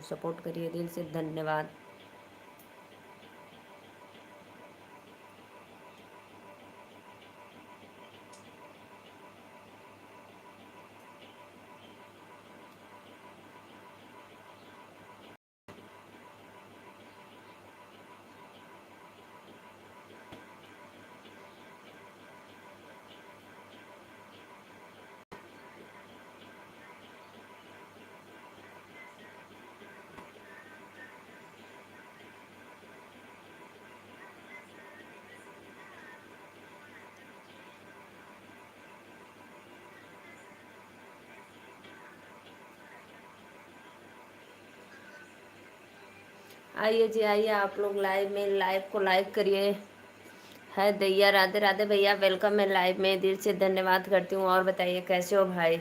Support करिए, दिल से धन्यवाद। आइए जी, आइए आप लोग लाइव में, लाइव को लाइक करिए। है दैया, राधे राधे भैया, वेलकम है लाइव में, दिल से धन्यवाद करती हूँ। और बताइए कैसे हो भाई?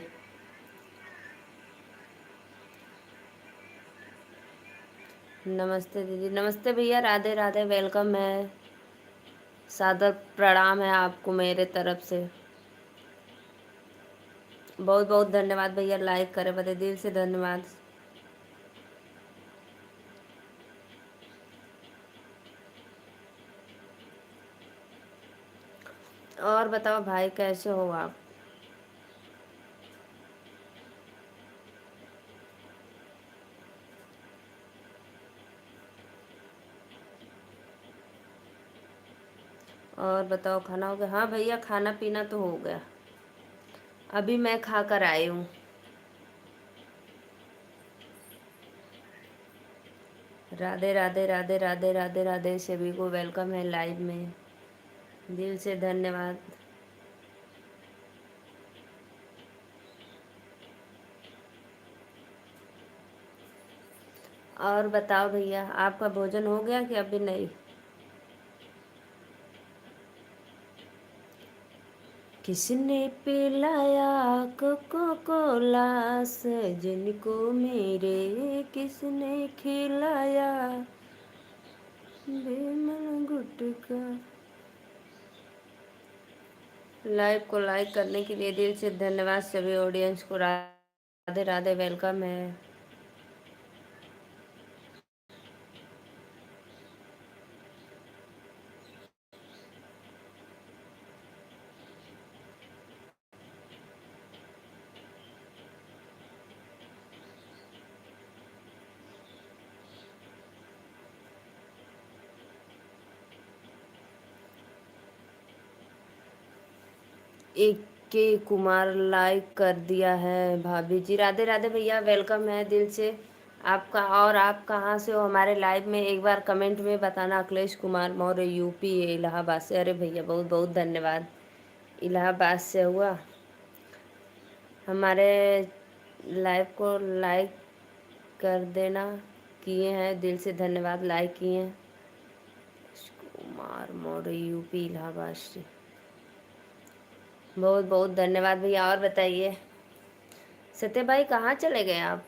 नमस्ते दीदी, नमस्ते भैया, राधे राधे, वेलकम है, सादर प्रणाम है आपको मेरे तरफ से। बहुत बहुत धन्यवाद भैया, लाइक करे बदे दिल से धन्यवाद। और बताओ भाई कैसे हो आप? और बताओ खाना हो गया? हाँ भैया, खाना पीना तो हो गया, अभी मैं खा कर आई हूँ। राधे राधे राधे राधे राधे राधे, सभी को वेलकम है लाइव में, दिल से धन्यवाद। और बताओ भैया, आपका भोजन हो गया कि अभी नहीं? किसने पिलाया कोको कोला सजन को मेरे, किसने खिलाया बेमन गुटका। लाइव को लाइक करने के लिए दिल से धन्यवाद सभी ऑडियंस को, राधे राधे, वेलकम है। एक के कुमार लाइक कर दिया है भाभी जी, राधे राधे भैया, वेलकम है दिल से आपका। और आप कहाँ से हो हमारे लाइव में, एक बार कमेंट में बताना। अखिलेश कुमार मौर्य, यूपी इलाहाबाद से। अरे भैया बहुत बहुत धन्यवाद, इलाहाबाद से हुआ। हमारे लाइव को लाइक कर देना, किए हैं, दिल से धन्यवाद, लाइक किए हैं। कुमार मौर्य, यूपी इलाहाबाद से, बहुत बहुत धन्यवाद भैया। और बताइए सत्य भाई, कहाँ चले गए आप?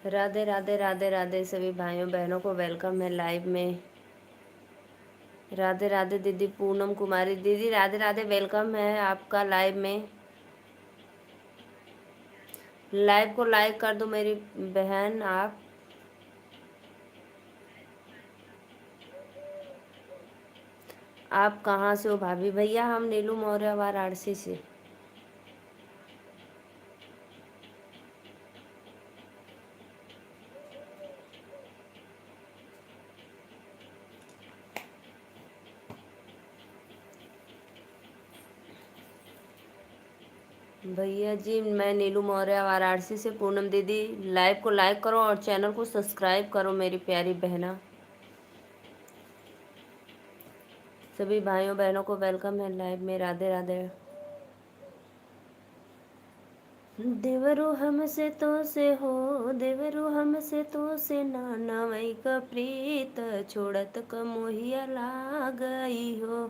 राधे राधे राधे राधे, सभी भाइयों बहनों को वेलकम है लाइव में। राधे राधे दीदी पूनम कुमारी, दीदी राधे राधे, वेलकम है आपका लाइव में। लाइव को लाइक कर दो मेरी बहन आप। आप कहाँ से हो भाभी? भैया हम नीलू मौर्य, वाराणसी से। भैया जी मैं नीलू मौर्य, वाराणसी से। पूनम दीदी लाइव को लाइक करो और चैनल को सब्सक्राइब करो मेरी प्यारी बहना। सभी भाइयों बहनों को वेलकम है लाइव में, राधे राधे। देवरु हमसे तो से हो, देवरु हमसे तो से नाना वही का प्रीत, छोड़त क मोहिया लागई हो।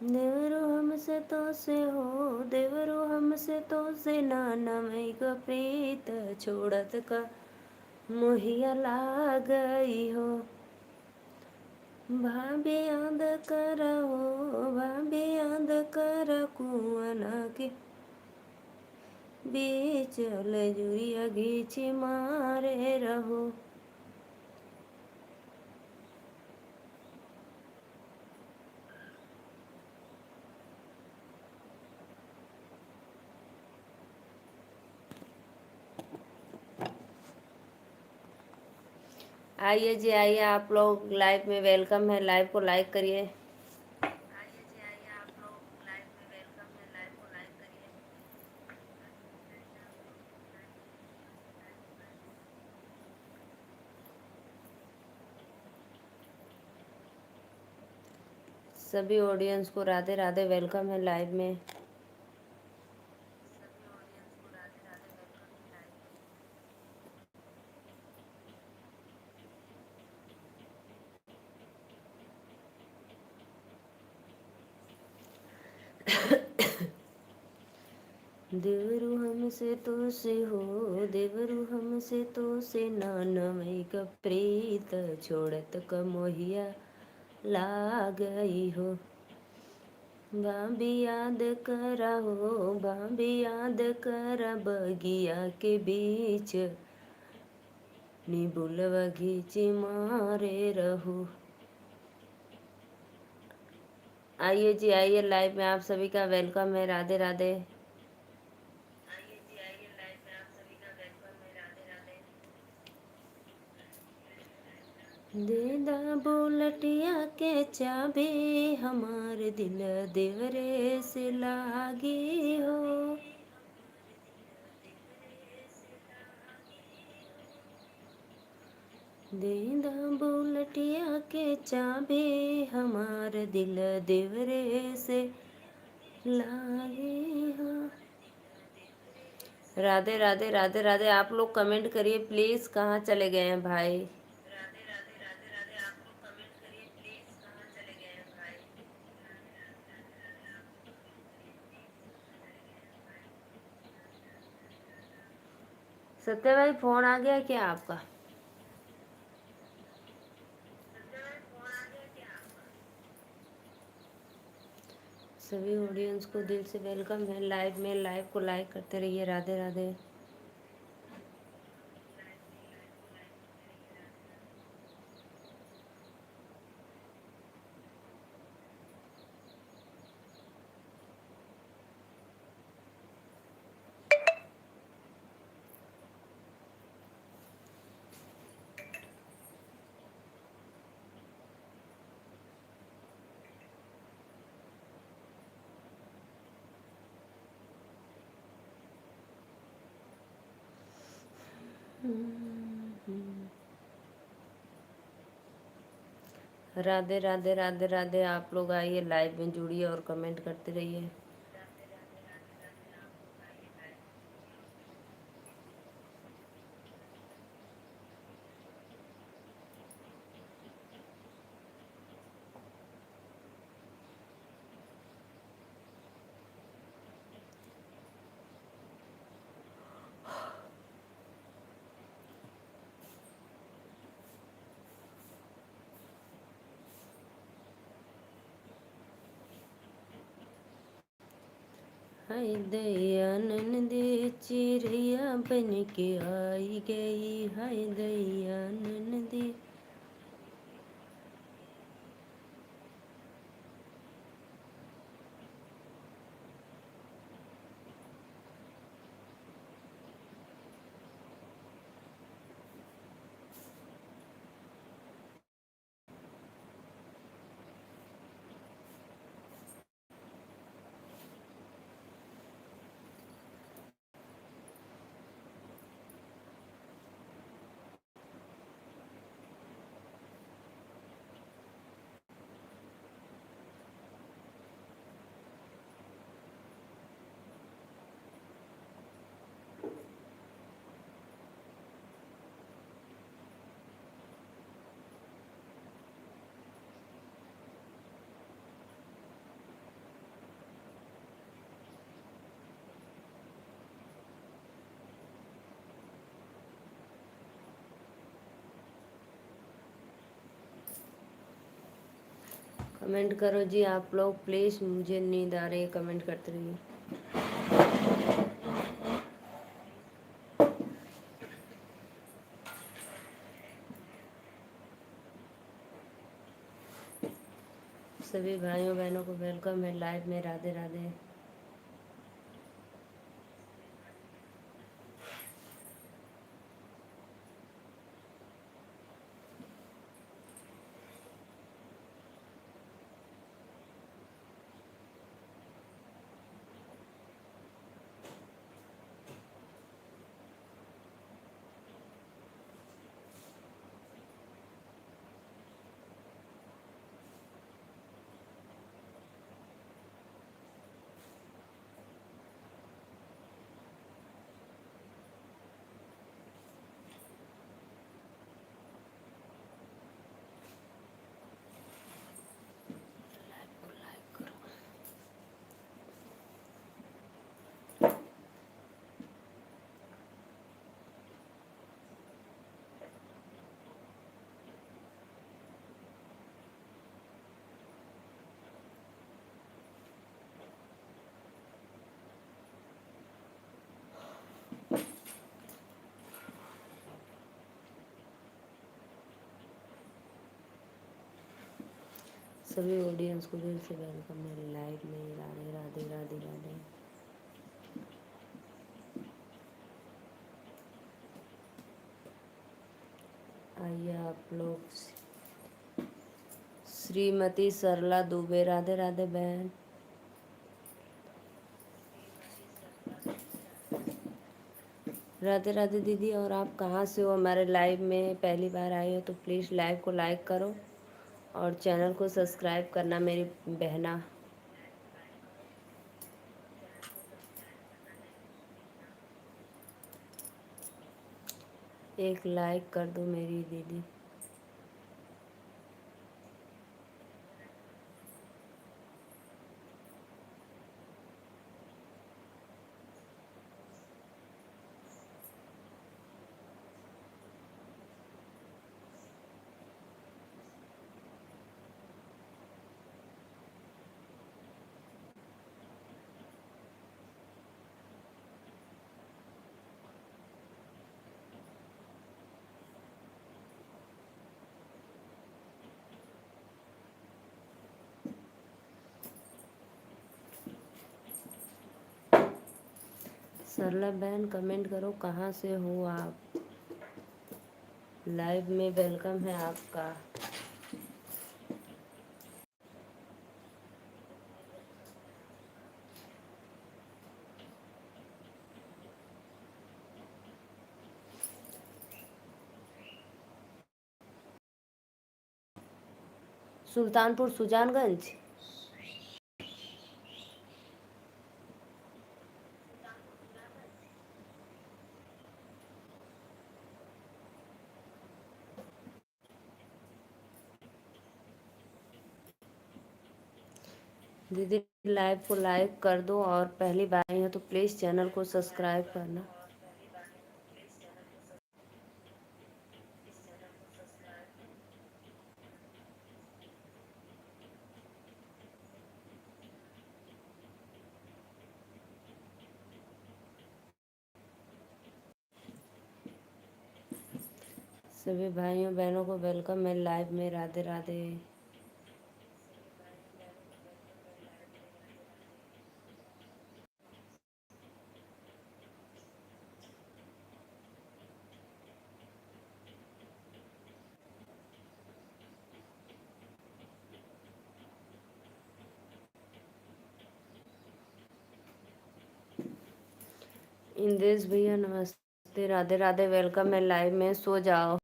देवरु हमसे तो से हो, देवरु हमसे तो से नाना वही का प्रीत, छोड़त का मोहिया लागई हो। भाभी याद करो, भाभी याद कर कुआना के बीच लजुरिया घीची मारे रहो। आइए जी आइए, आप लोग लाइव में वेलकम है। लाइव को लाइक करिए। आइए जी आइए, आप लोग लाइव में वेलकम है। लाइव को लाइक करिए। सभी ऑडियंस को राधे राधे, वेलकम है लाइव में। सभी ऑडियंस को राधे राधे, वेलकम है लाइव में। देवरू हमसे तो से हो, देवरू हमसे तो से नानमई का प्रीत छोड़त क मोहिया लागई हो। भाभी याद करा हो, भाभी याद करा बगिया के बीच नीबुलवा घीची मारे रहो। आइए जी आइए, लाइव में आप सभी का वेलकम है। राधे राधे। आइए जी आइए, लाइव में आप सभी का वेलकम है। राधे राधे। देदा बुलटिया के चाबी, हमार दिल देवरे से लागी हो। देदा बुलटिया के चाबी, हमार दिल देवरे से लागी हो। राधे राधे राधे राधे। आप लोग कमेंट करिए प्लीज, कहाँ चले गए हैं भाई। राधे राधे राधे राधे। आप लोग कमेंट करिए प्लीज, कहाँ चले गए हैं भाई। सत्य भाई, फोन आ गया क्या आपका? सत्य भाई, फोन आ गया क्या आपका? सभी ऑडियंस को दिल से वेलकम है लाइव में। लाइव को लाइक करते रहिए। राधे राधे। राधे राधे राधे राधे। आप लोग आइए, लाइव में जुड़िए और कमेंट करते रहिए। हाय दयानंद चिड़ैया बन के आई गई, हाय दयानंद। कमेंट करो जी आप लोग प्लीज़, मुझे नींद आ रही है, कमेंट करते रहिए। सभी भाइयों बहनों को वेलकम है लाइव में। राधे राधे। सभी ऑडियंस को दिल से वेलकम है लाइव में। राधे राधे राधे राधे। आइए आप लोग। श्रीमती सरला दुबे, राधे राधे बहन। राधे राधे दीदी। और आप कहाँ से हो? हमारे लाइव में पहली बार आए हो तो प्लीज़ लाइव को लाइक करो और चैनल को सब्सक्राइब करना मेरी बहना। एक लाइक कर दो मेरी दीदी। सरला बहन कमेंट करो कहाँ से हो आप। लाइव में वेलकम है आपका। सुल्तानपुर सुजानगंज। दीदी लाइव को लाइक कर दो और पहली बार आई हो तो प्लीज़ चैनल को सब्सक्राइब करना। सभी भाइयों बहनों को वेलकम है लाइव में। राधे राधे। इंद्रेश भैया नमस्ते। राधे राधे वेलकम है लाइव में। सो जाओ।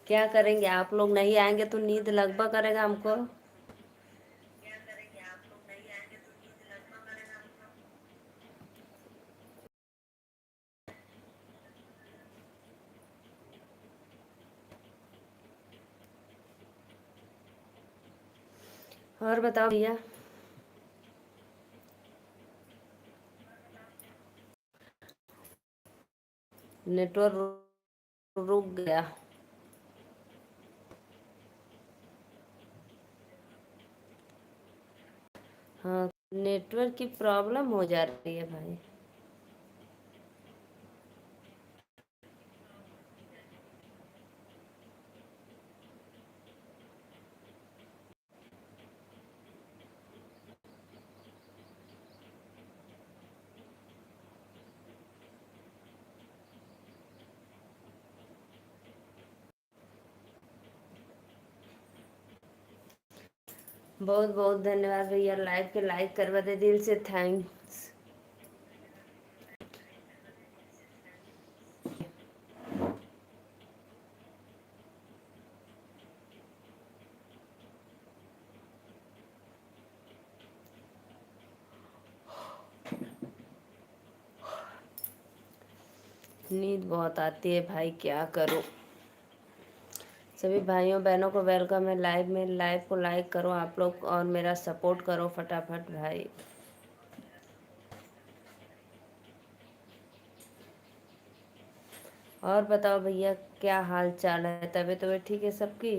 क्या करेंगे आप लोग नहीं आएंगे तो नींद लगभग करेगा हमको। और बताओ भैया। नेटवर्क रुक गया। हाँ, नेटवर्क की प्रॉब्लम हो जा रही है भाई। बहुत बहुत धन्यवाद भैया, लाइव के लाइक करवा दे, दिल से थैंक्स। नींद बहुत आती है भाई, क्या करूं। सभी भाइयों बहनों को वेलकम है लाइव में। लाइव को लाइक करो आप लोग और मेरा सपोर्ट करो फटाफट भाई। और बताओ भैया, क्या हाल चाल है, तबीयत तबीयत ठीक है सबकी?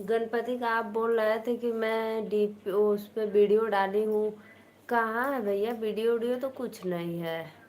गणपति का आप बोल रहे थे कि मैं डीप उस पे वीडियो डाली हूँ। कहाँ है भैया वीडियो? वीडियो तो कुछ नहीं है।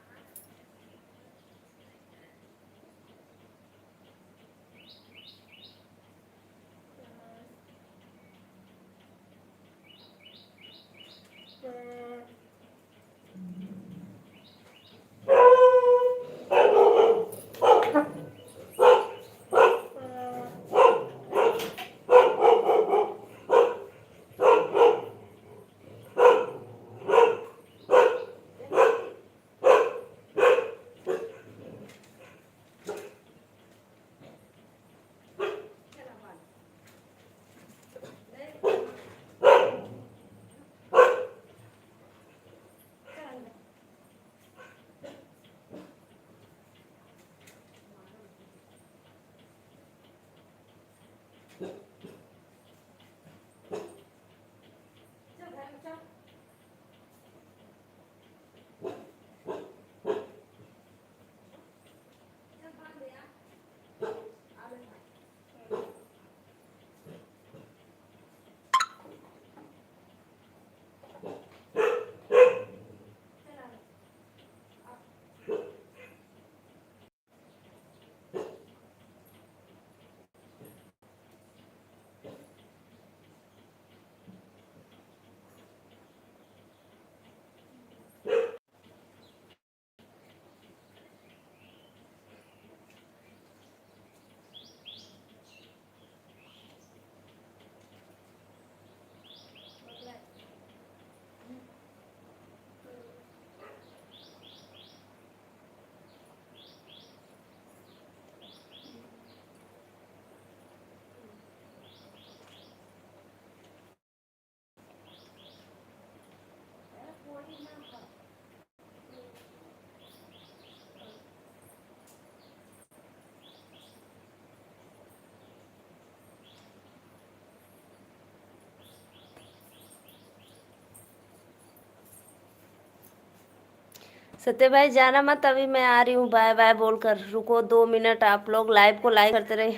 सत्य भाई जाना मत, अभी मैं आ रही हूँ बाय बाय बोलकर। रुको 2 मिनट, आप लोग लाइव को लाइक करते रहे।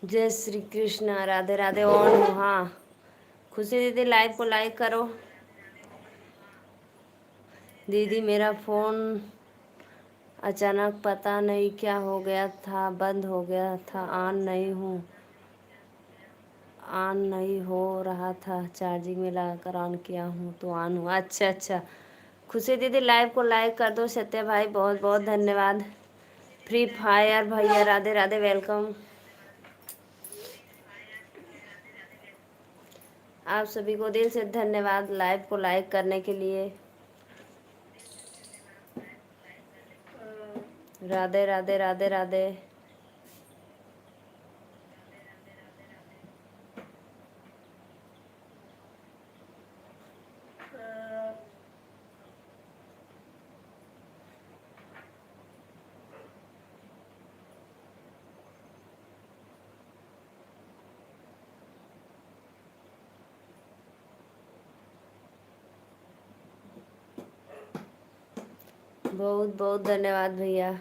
जय श्री कृष्णा। राधे राधे। ऑन हो? हाँ। खुशी दीदी लाइव को लाइक करो। दीदी मेरा फ़ोन अचानक पता नहीं क्या हो गया था, बंद हो गया था, ऑन नहीं हो रहा था, चार्जिंग में लगाकर ऑन किया हूँ तो ऑन हुआ। अच्छा अच्छा। खुशी दीदी लाइव को लाइक कर दो। सत्या भाई बहुत बहुत धन्यवाद। फ्री फायर भैया राधे राधे, वेलकम। आप सभी को दिल से धन्यवाद लाइव को लाइक करने के लिए। राधे राधे राधे राधे। बहुत बहुत धन्यवाद भैया।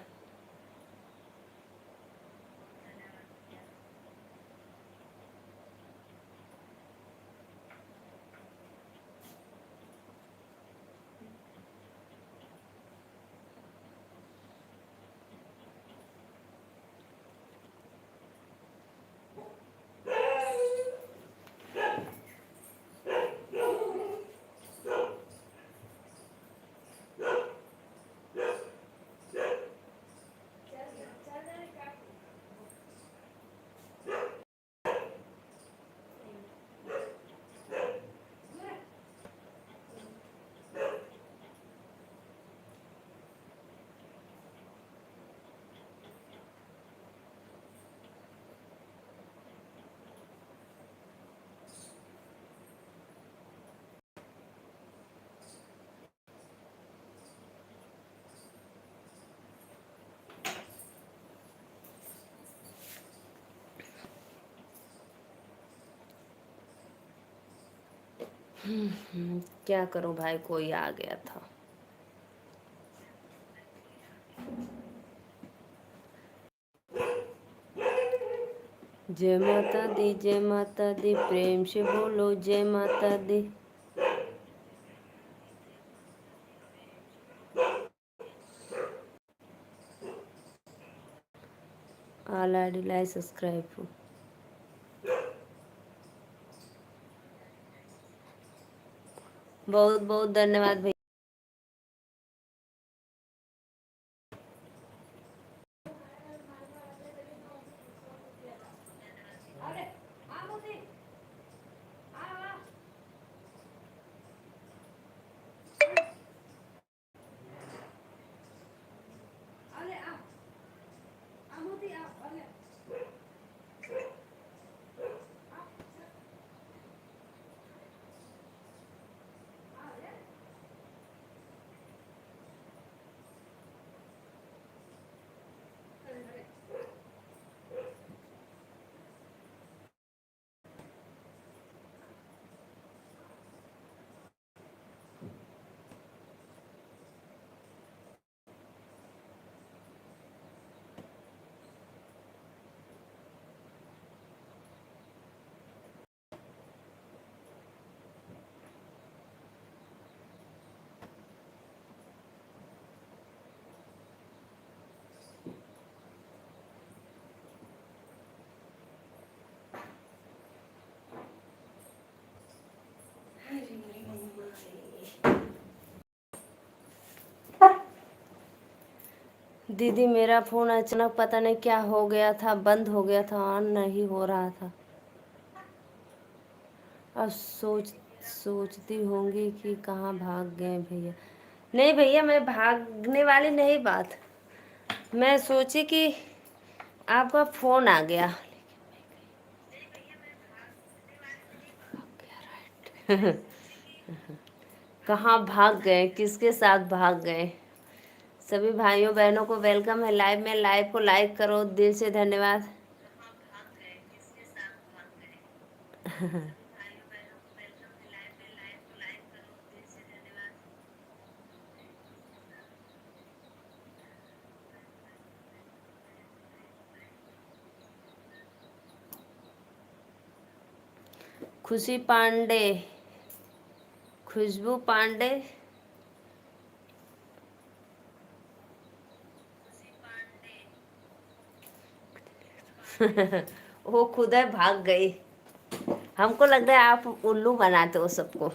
क्या करूं भाई, कोई आ गया था। जय माता दी, जय माता दी, प्रेम से बोलो जय माता दी। All I D like subscribe. बहुत बहुत धन्यवाद भैया। दीदी मेरा फ़ोन अचानक पता नहीं क्या हो गया था, बंद हो गया था, ऑन नहीं हो रहा था। अब सोचती होंगी कि कहाँ भाग गए भैया। नहीं भैया, मैं भागने वाली नहीं बात। मैं सोची कि आपका फ़ोन आ गया। कहाँ भाग गए, किसके साथ भाग गए। सभी भाइयों बहनों को वेलकम है लाइव में। लाइव को लाइक करो, दिल से धन्यवाद। खुशी पांडे, खुशबू पांडे। वो खुद है भाग गई। हमको लग रहा है आप उल्लू बनाते हो सबको।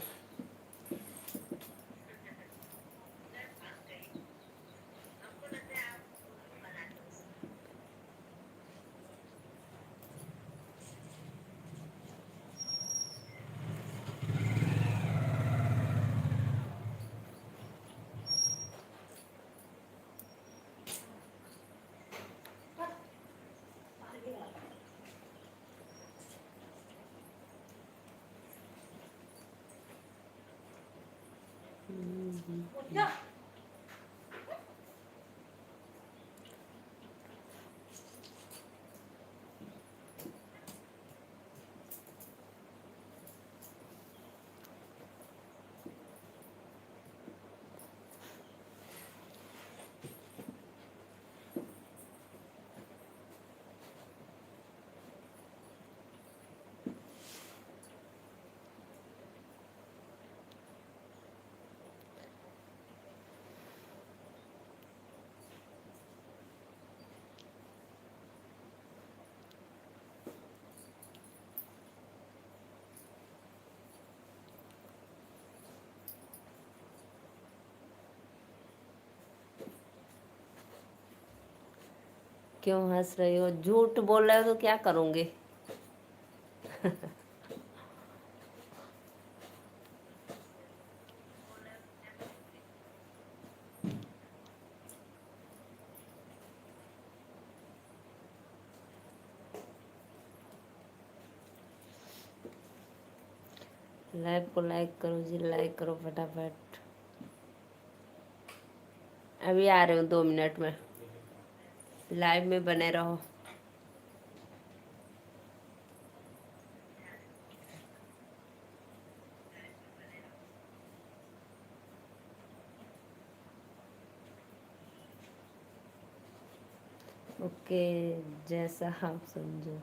क्यों हंस रही हो? झूठ बोल रहे हो तो क्या करूँगी? लाइव को लाइक करो जी, लाइक करो फटाफट। अभी आ रहे हूँ 2 मिनट में। लाइव में बने रहो। ओके, जैसा आप समझो।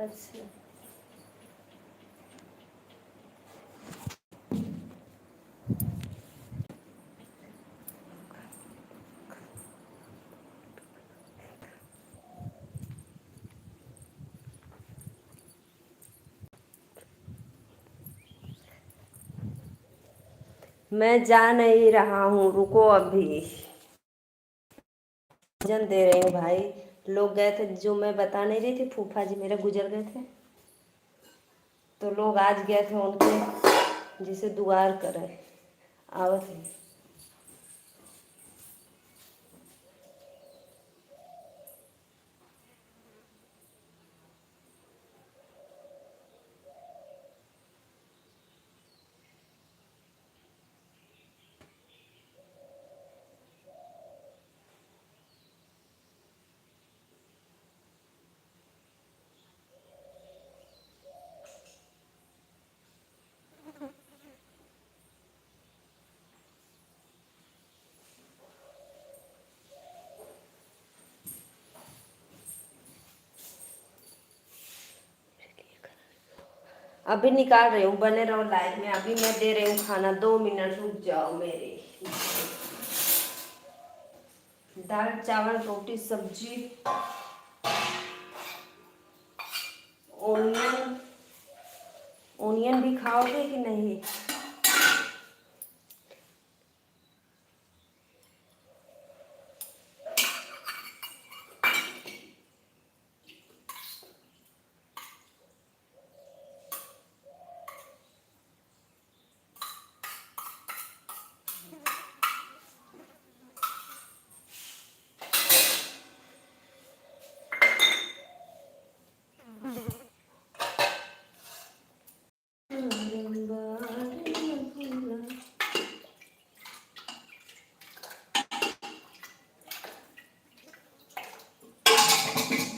अच्छा, मैं जा नहीं रहा हूँ, रुको अभी। भोजन दे रहे हैं भाई। लोग गए थे, जो मैं बता नहीं रही थी, फूफा जी मेरे गुजर गए थे, तो लोग आज गए थे उनके जिसे दुआर करे आवत है। अभी निकाल रही हूँ, बने रहो लाइव में। अभी मैं दे रही हूँ खाना, 2 मिनट रुक जाओ मेरे। दाल चावल रोटी सब्जी, ओनियन। ओनियन भी खाओगे कि नहीं?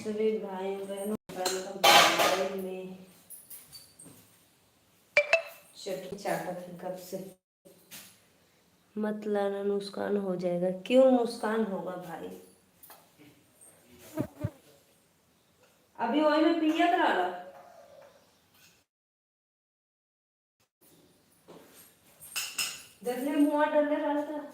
सभी भाइयों बहनों वेलकम में। चटनी चाटत है कब से। मत लाना, नुकसान हो जाएगा। क्यों नुकसान होगा भाई? अभी वही में पिया करा ला। देखने मुँह डरने रहा था।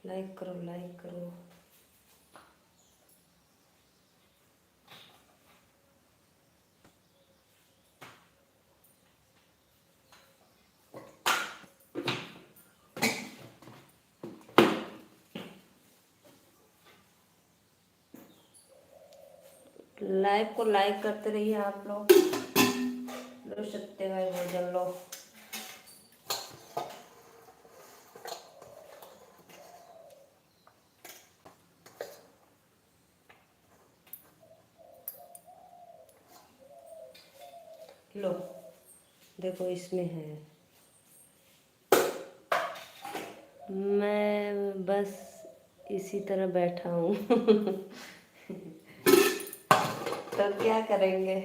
लाइक करो, लाइक करो। लाइव को लाइक करते रहिए आप लोग। लो सत्य भाई भोजन लो। लो देखो इसमें है। मैं बस इसी तरह बैठा हूँ। तो क्या करेंगे?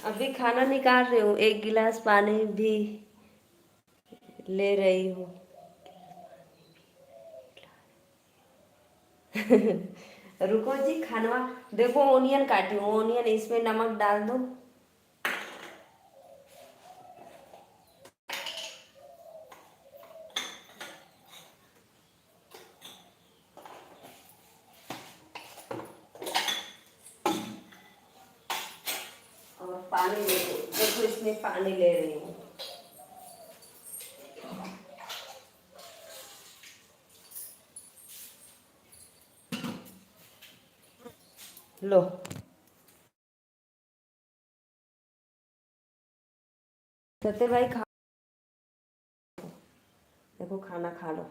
अभी खाना निकाल रही हूँ, 1 गिलास पानी भी ले रही हूँ। रुको जी, खानवा देखो। ओनियन काटी हूँ, ओनियन इसमें नमक डाल दो। पानी देखो देखो, इसमें पानी ले रही हूँ। लो, सत्य भाई खा, देखो खाना खा लो।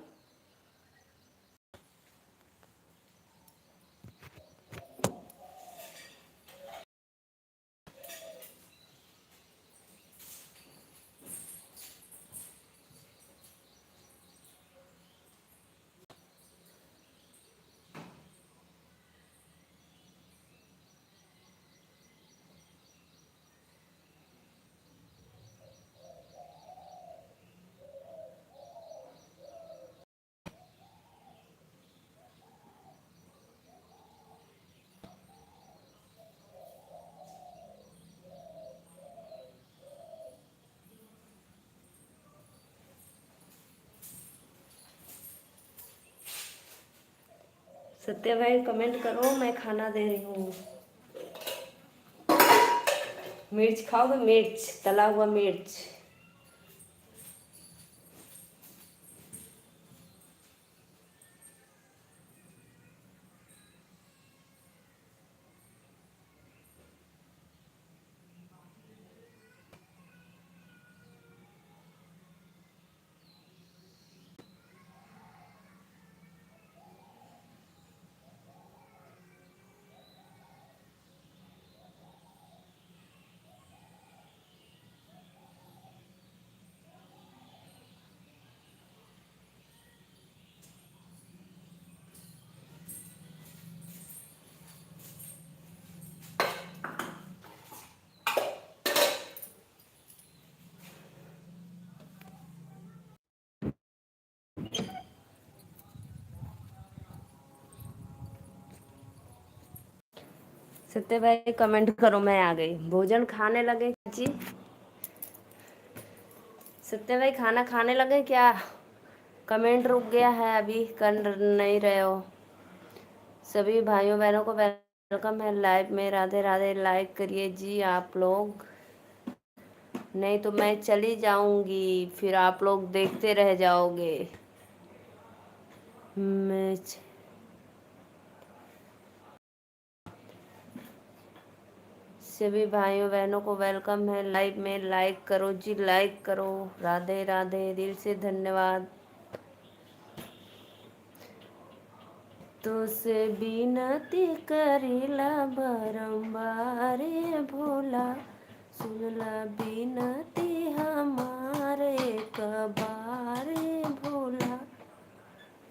सत्य भाई कमेंट करो, मैं खाना दे रही हूँ। मिर्च खाओगे? मिर्च, तला हुआ मिर्च। सत्य भाई कमेंट करो, मैं आ गई। भोजन खाने लगे जी? सत्य भाई खाना खाने लगे क्या? कमेंट रुक गया है, अभी कर नहीं रहे हो। सभी भाइयों बहनों को वेलकम है लाइव में। राधे राधे। लाइक करिए जी आप लोग, नहीं तो मैं चली जाऊंगी, फिर आप लोग देखते रह जाओगे। मैं सभी भाइयों बहनों को वेलकम है लाइव में। लाइक करो जी, लाइक करो। राधे राधे, दिल से धन्यवाद। तुझसे बिनती करीला बारंबार भोला, सुनला बिनती हमारे कबार भोला।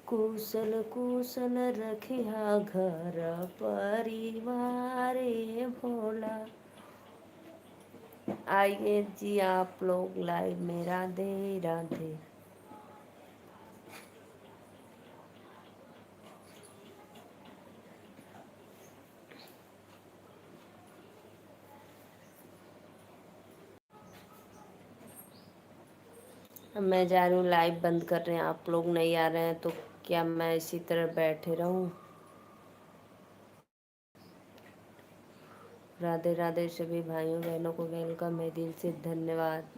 कुशल कुशल रखिया घर परिवार भोला। आइए जी आप लोग लाइव में। राधे राधे। अब मैं जा रही हूँ, लाइव बंद कर रहे हैं। आप लोग नहीं आ रहे हैं तो क्या मैं इसी तरह बैठे रहूँ? राधे राधे। सभी भाइयों बहनों को वेलकम है, दिल से धन्यवाद।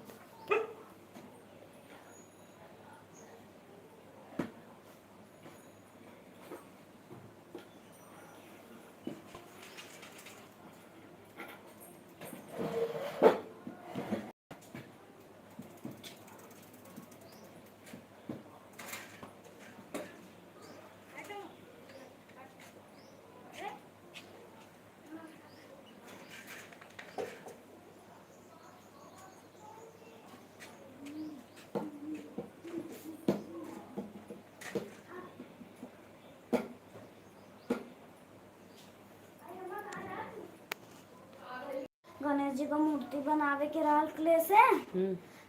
गणेश जी का मूर्ति बनावे के रहल क्ले से,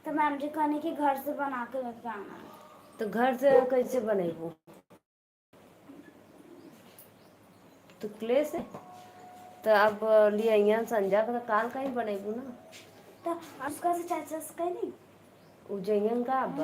तो मैम जी कहनी कि घर से बना के लेके आना। तो घर से कैसे बनेबू? तो क्ले से तो अब लिया संजा का काल का ही बनेबू ना। तो उसका से चाचा से कह दी उजैन का अब